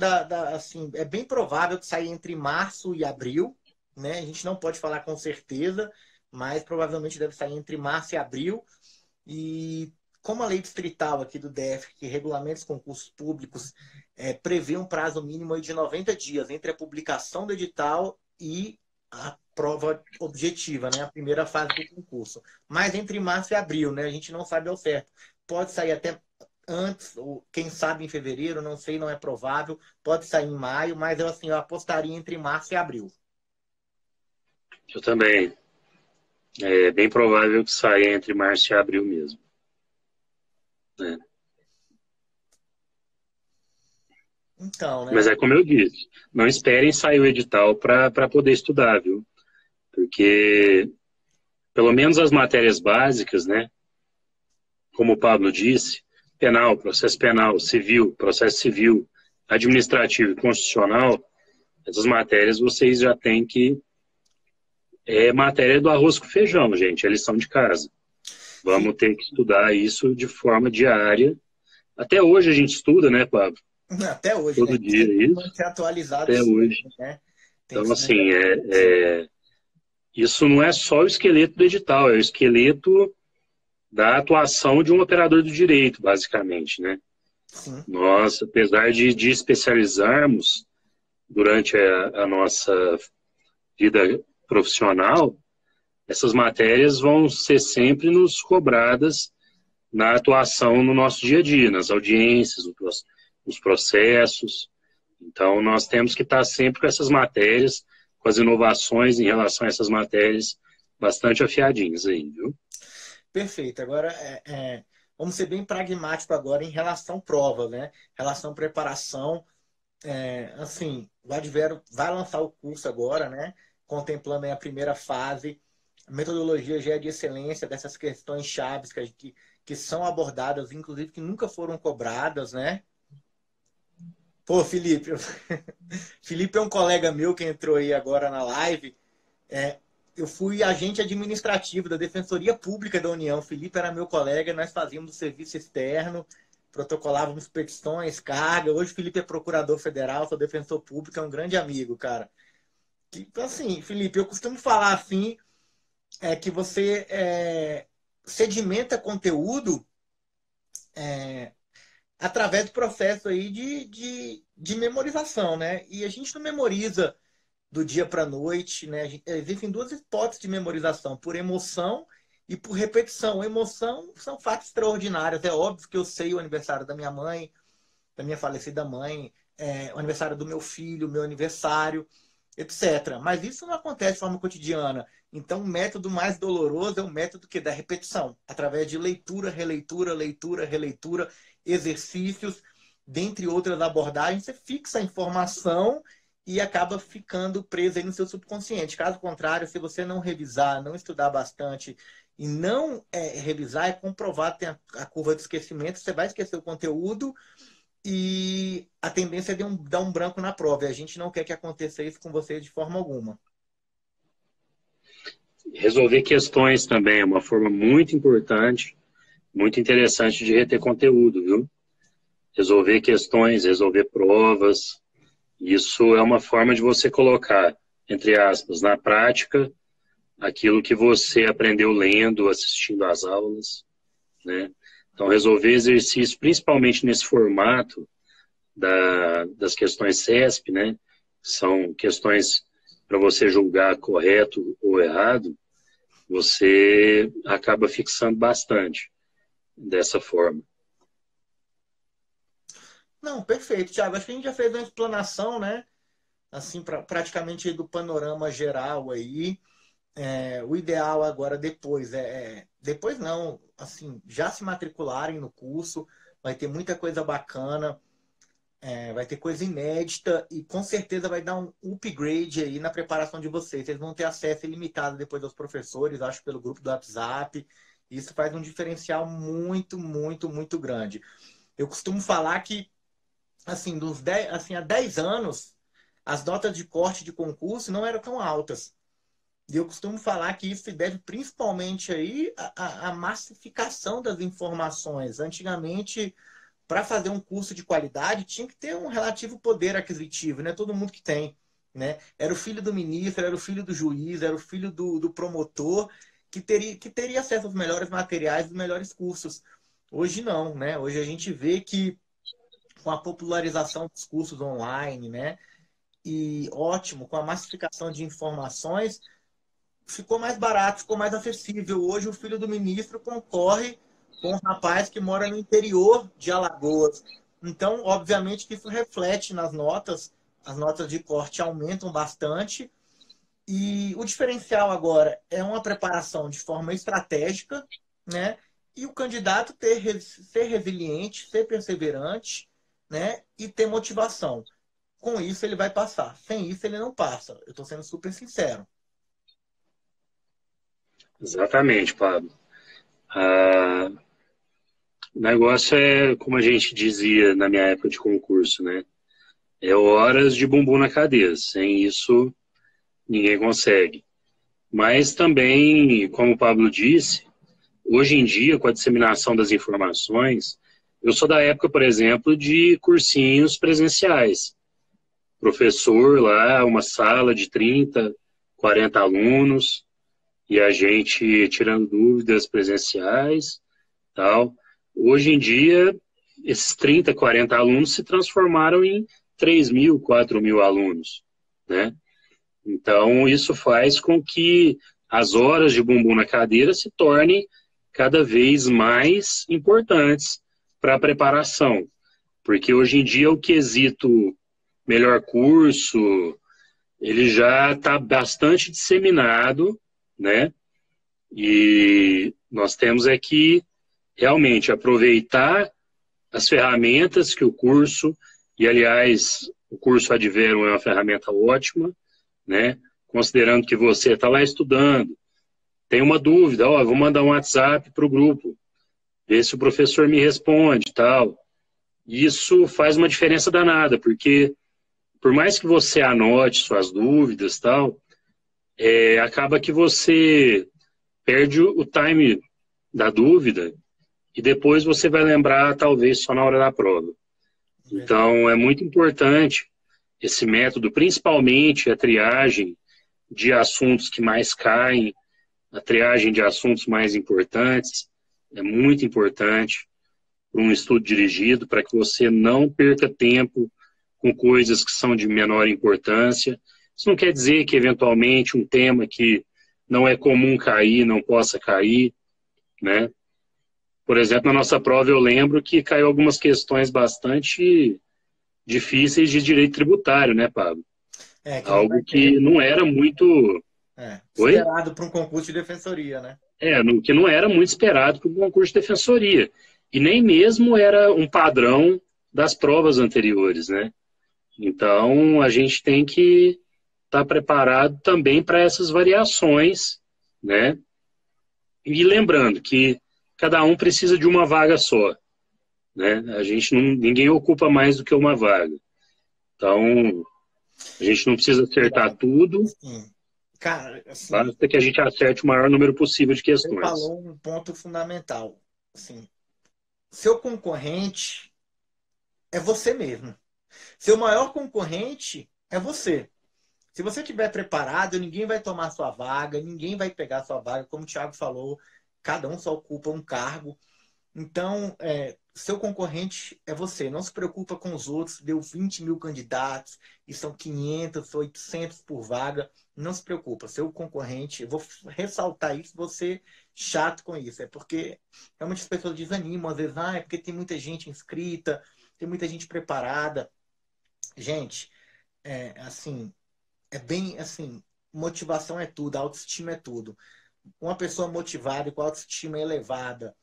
assim, é bem provável que saia entre março e abril, né? A gente não pode falar com certeza, mas provavelmente deve sair entre março e abril. E como a lei distrital aqui do DF, que regulamenta os concursos públicos, prevê um prazo mínimo de 90 dias entre a publicação do edital e a prova objetiva, né? A primeira fase do concurso. Mas entre março e abril, né? A gente não sabe ao certo. Pode sair até antes, ou quem sabe em fevereiro, não sei, não é provável. Pode sair em maio, mas eu, assim, eu apostaria entre março e abril. Eu também. É bem provável que saia entre março e abril mesmo, né? Então, Mas né? é como eu disse, não esperem sair o edital para poder estudar, viu? Porque, pelo menos as matérias básicas, né? Como o Pablo disse, penal, processo penal, civil, processo civil, administrativo e constitucional, essas matérias vocês já têm que. É matéria do arroz com feijão, gente, é lição de casa. Sim, Vamos ter que estudar isso de forma diária. Até hoje a gente estuda, né, Pablo? até hoje, né? Todo dia Sempre isso, manter atualizado até hoje. sempre, né? Tem Então, que se manter assim, atualizado. isso não é só o esqueleto do edital, é o esqueleto da atuação de um operador do direito, basicamente, né? Sim. Nós, apesar de especializarmos durante a nossa vida profissional, essas matérias vão ser sempre nos cobradas na atuação no nosso dia a dia, nas audiências, nos processos. Então, nós temos que estar sempre com essas matérias, com as inovações em relação a essas matérias, bastante afiadinhas aí, viu? Perfeito. Agora, vamos ser bem pragmático agora em relação prova, né? Relação preparação. Assim, o Advero vai lançar o curso agora, né? Contemplando aí a primeira fase. A metodologia já é de excelência dessas questões chaves que são abordadas, inclusive que nunca foram cobradas, né? Pô, Felipe, Felipe é um colega meu que entrou aí agora na live. É, eu fui agente administrativo da Defensoria Pública da União. O Felipe era meu colega, nós fazíamos serviço externo, protocolávamos petições, carga. Hoje o Felipe é procurador federal, sou defensor público, é um grande amigo, cara. Assim, Felipe, eu costumo falar assim, que você sedimenta conteúdo através do processo aí de memorização, né? E a gente não memoriza do dia para a noite, né? Existem duas hipóteses de memorização, por emoção e por repetição. Emoção são fatos extraordinários. É óbvio que eu sei o aniversário da minha mãe, da minha falecida mãe, o aniversário do meu filho, meu aniversário, etc. Mas isso não acontece de forma cotidiana. Então, o método mais doloroso é o método que da repetição, através de leitura, releitura, leitura, releitura, exercícios, dentre outras abordagens, você fixa a informação e acaba ficando preso aí no seu subconsciente. Caso contrário, se você não revisar, não estudar bastante e não revisar, é comprovado que tem a curva de esquecimento, você vai esquecer o conteúdo e a tendência é dar um branco na prova. E a gente não quer que aconteça isso com você de forma alguma. Resolver questões também é uma forma muito importante, muito interessante de reter conteúdo, viu? Resolver questões, resolver provas, isso é uma forma de você colocar, entre aspas, na prática, aquilo que você aprendeu lendo, assistindo às aulas, né? Então, resolver exercício, principalmente nesse formato das questões CESP, né? São questões para você julgar correto ou errado, você acaba fixando bastante dessa forma. Não, perfeito, Thiago. Acho que a gente já fez uma explanação, né? Assim, praticamente do panorama geral aí. O ideal agora depois não, assim, já se matricularem no curso, vai ter muita coisa bacana, vai ter coisa inédita e com certeza vai dar um upgrade aí na preparação de vocês. Vocês vão ter acesso ilimitado depois aos professores, acho, pelo grupo do WhatsApp. Isso faz um diferencial muito, muito, muito grande. Eu costumo falar que, assim, há 10 anos, as notas de corte de concurso não eram tão altas. E eu costumo falar que isso se deve principalmente aí à massificação das informações. Antigamente, para fazer um curso de qualidade, tinha que ter um relativo poder aquisitivo, né? Todo mundo que tem, né? Era o filho do ministro, era o filho do juiz, era o filho do promotor que teria acesso aos melhores materiais, dos melhores cursos. Hoje não, né? Hoje a gente vê que com a popularização dos cursos online, né? e ótimo, com a massificação de informações, ficou mais barato, ficou mais acessível. Hoje o filho do ministro concorre com um rapaz que mora no interior de Alagoas. Então, obviamente que isso reflete nas notas, as notas de corte aumentam bastante. E o diferencial agora é uma preparação de forma estratégica, né? E o candidato ser resiliente, ser perseverante, né? E ter motivação. Com isso ele vai passar. Sem isso ele não passa. Eu estou sendo super sincero. Exatamente, Pablo. Ah, o negócio é, como a gente dizia na minha época de concurso, né? É horas de bumbum na cadeira. Sem isso, ninguém consegue. Mas também, como o Pablo disse, hoje em dia, com a disseminação das informações, eu sou da época, por exemplo, de cursinhos presenciais. Professor lá, uma sala de 30, 40 alunos, e a gente tirando dúvidas presenciais, tal. Hoje em dia, esses 30, 40 alunos se transformaram em 3.000, 4.000 alunos, né? Então, isso faz com que as horas de bumbum na cadeira se tornem cada vez mais importantes para a preparação. Porque hoje em dia o quesito melhor curso, ele já está bastante disseminado, né? E nós temos é que realmente aproveitar as ferramentas que o curso, e aliás, o curso Adverum é uma ferramenta ótima, né? Considerando que você está lá estudando, tem uma dúvida, ó, vou mandar um WhatsApp para o grupo, ver se o professor me responde, tal. Isso faz uma diferença danada, porque por mais que você anote suas dúvidas, tal, acaba que você perde o time da dúvida e depois você vai lembrar, talvez, só na hora da prova. Então, é muito importante esse método, principalmente a triagem de assuntos que mais caem, a triagem de assuntos mais importantes, é muito importante para um estudo dirigido, para que você não perca tempo com coisas que são de menor importância. Isso não quer dizer que, eventualmente, um tema que não é comum cair, não possa cair, né? Por exemplo, na nossa prova eu lembro que caiu algumas questões bastante difíceis de direito tributário, né, Pablo? Que não vai Algo ter. que não era muito... Oi? Esperado para um concurso de defensoria, né? Que não era muito esperado para o concurso de defensoria. E nem mesmo era um padrão das provas anteriores, né? Então, a gente tem que estar preparado também para essas variações, né? E lembrando que cada um precisa de uma vaga só, né? Ninguém ocupa mais do que uma vaga. Então, a gente não precisa acertar tudo. Sim. Cara, assim, basta que a gente acerte o maior número possível de questões. Você falou um ponto fundamental. Assim, seu concorrente é você mesmo. Seu maior concorrente é você. Se você estiver preparado, ninguém vai tomar sua vaga, ninguém vai pegar sua vaga. Como o Thiago falou, cada um só ocupa um cargo. Então, seu concorrente é você. Não se preocupa com os outros. Deu 20.000 candidatos e são 500, 800 por vaga. Não se preocupa. Seu concorrente, eu vou ressaltar isso, você chato com isso. É porque realmente as pessoas desanimam. Às vezes, é porque tem muita gente inscrita, tem muita gente preparada. Gente, assim, é bem assim, motivação é tudo, autoestima é tudo. Uma pessoa motivada e com autoestima elevada,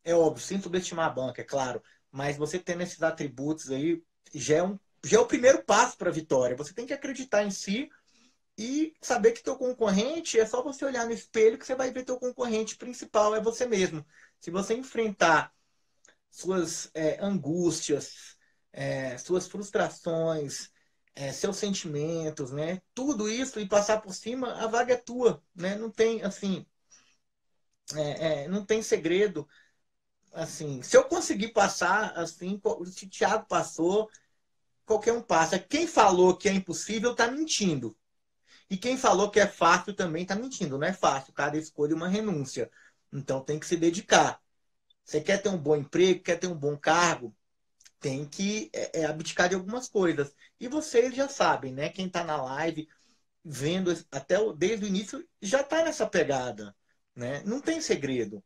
é óbvio, sem subestimar a banca, é claro, mas você tendo esses atributos aí já é o primeiro passo para a vitória. Você tem que acreditar em si e saber que teu concorrente, é só você olhar no espelho que você vai ver teu concorrente principal é você mesmo. Se você enfrentar suas angústias, suas frustrações, seus sentimentos, né? Tudo isso e passar por cima, a vaga é tua, né? Não tem assim, não tem segredo. Assim, se eu conseguir passar, assim, se o Thiago passou, qualquer um passa. Quem falou que é impossível está mentindo. E quem falou que é fácil também está mentindo. Não é fácil, cada escolha é uma renúncia. Então tem que se dedicar. Você quer ter um bom emprego, quer ter um bom cargo, tem que abdicar de algumas coisas. E vocês já sabem, né? Quem está na live, vendo desde o início, já está nessa pegada, né? Não tem segredo.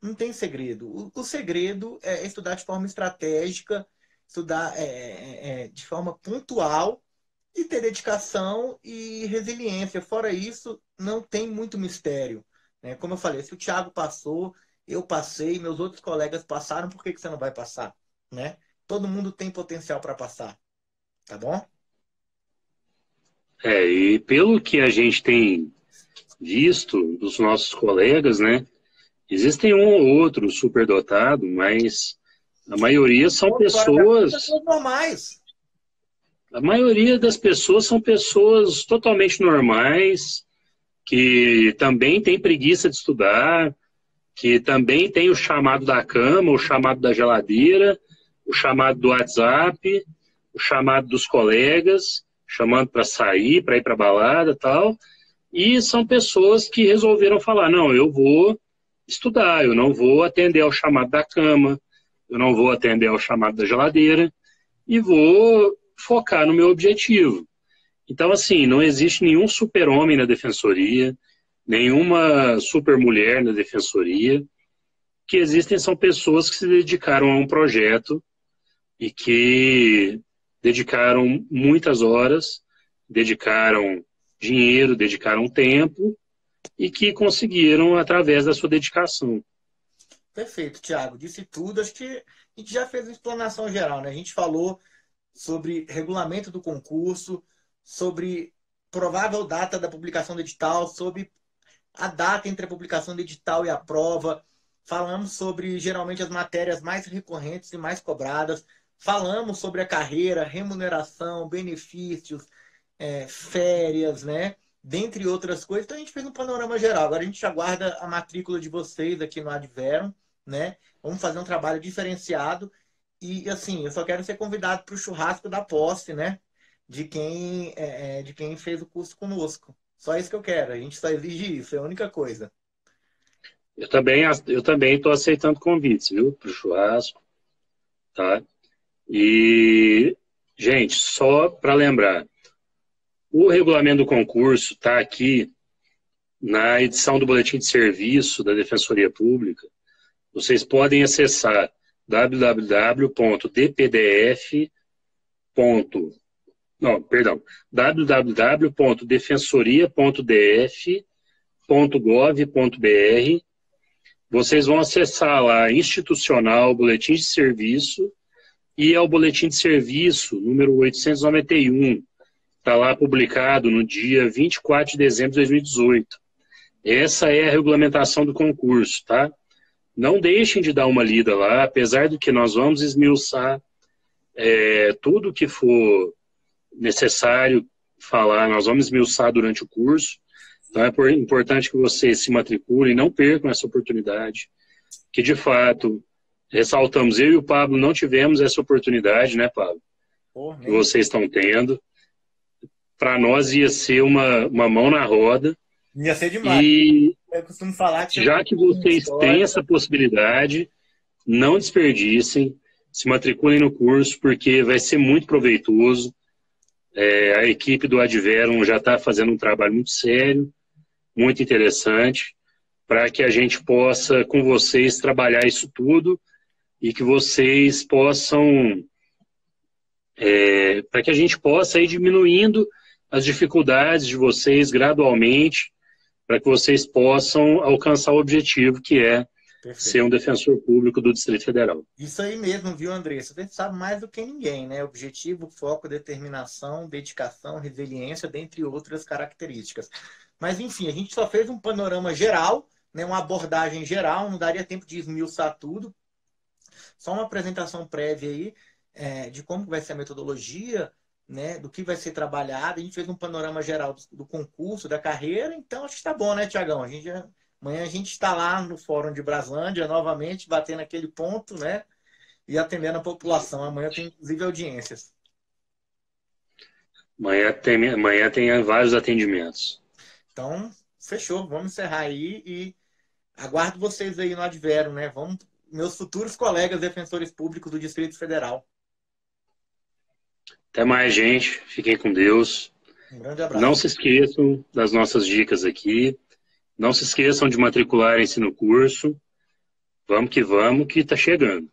Não tem segredo. O segredo é estudar de forma estratégica, estudar de forma pontual e ter dedicação e resiliência. Fora isso, não tem muito mistério, né? Como eu falei, se o Thiago passou, eu passei, meus outros colegas passaram, por que que você não vai passar, né? Todo mundo tem potencial para passar, tá bom? E pelo que a gente tem visto dos nossos colegas, né? Existem um ou outro superdotado, mas a maioria são pessoas. Pessoas normais. A maioria das pessoas são pessoas totalmente normais, que também têm preguiça de estudar, que também tem o chamado da cama, o chamado da geladeira, o chamado do WhatsApp, o chamado dos colegas, chamando para sair, para ir para balada e tal. E são pessoas que resolveram falar, não, eu vou estudar, eu não vou atender ao chamado da cama, eu não vou atender ao chamado da geladeira e vou focar no meu objetivo. Então, assim, não existe nenhum super-homem na defensoria, nenhuma super-mulher na defensoria. O que existem são pessoas que se dedicaram a um projeto e que dedicaram muitas horas, dedicaram dinheiro, dedicaram tempo e que conseguiram através da sua dedicação. Perfeito, Thiago. Disse tudo. Acho que a gente já fez uma explanação geral, né? A gente falou sobre regulamento do concurso, sobre provável data da publicação do edital, sobre a data entre a publicação do edital e a prova. Falamos sobre, geralmente, as matérias mais recorrentes e mais cobradas. Falamos sobre a carreira, remuneração, benefícios, férias, né? Dentre outras coisas. Então, a gente fez um panorama geral. Agora, a gente aguarda a matrícula de vocês aqui no Adverum, né? Vamos fazer um trabalho diferenciado. E, assim, eu só quero ser convidado para o churrasco da posse, né? De quem fez o curso conosco. Só isso que eu quero. A gente só exige isso. É a única coisa. Eu também estou aceitando convites, viu? Para o churrasco, tá? E, gente, só para lembrar, o regulamento do concurso está aqui na edição do Boletim de Serviço da Defensoria Pública. Vocês podem acessar www.defensoria.df.gov.br. Vocês vão acessar lá institucional, boletim de serviço, e é o boletim de serviço número 891. Está lá publicado no dia 24 de dezembro de 2018. Essa é a regulamentação do concurso, tá? Não deixem de dar uma lida lá, apesar do que nós vamos esmiuçar tudo que for necessário falar, nós vamos esmiuçar durante o curso. Então é importante que vocês se matriculem, não percam essa oportunidade, que de fato, ressaltamos, eu e o Pablo não tivemos essa oportunidade, né, Pablo? Que vocês estão tendo. Para nós ia ser uma mão na roda. Ia ser demais. E eu costumo falar que já que vocês têm essa possibilidade, não desperdicem, se matriculem no curso, porque vai ser muito proveitoso. A equipe do Adverum já está fazendo um trabalho muito sério, muito interessante, para que a gente possa, com vocês, trabalhar isso tudo e que vocês possam, para que a gente possa ir diminuindo as dificuldades de vocês gradualmente, para que vocês possam alcançar o objetivo, que é ser um defensor público do Distrito Federal. Isso aí mesmo, viu, Andressa? Você sabe mais do que ninguém, né? Objetivo, foco, determinação, dedicação, resiliência, dentre outras características. Mas, enfim, a gente só fez um panorama geral, né? Uma abordagem geral, não daria tempo de esmiuçar tudo. Só uma apresentação prévia aí de como vai ser a metodologia, né, do que vai ser trabalhado. A gente fez um panorama geral do concurso, da carreira, então acho que está bom, né, Tiagão? Amanhã a gente está lá no Fórum de Braslândia, novamente, batendo aquele ponto, né, e atendendo a população. Amanhã tem, inclusive, audiências. Amanhã tem vários atendimentos. Então, fechou. Vamos encerrar aí e aguardo vocês aí no Adverum, né? Meus futuros colegas defensores públicos do Distrito Federal. Até mais, gente. Fiquem com Deus. Um grande Não abraço. se esqueçam das nossas dicas aqui. Não se esqueçam de matricularem-se no curso. Vamos que está chegando.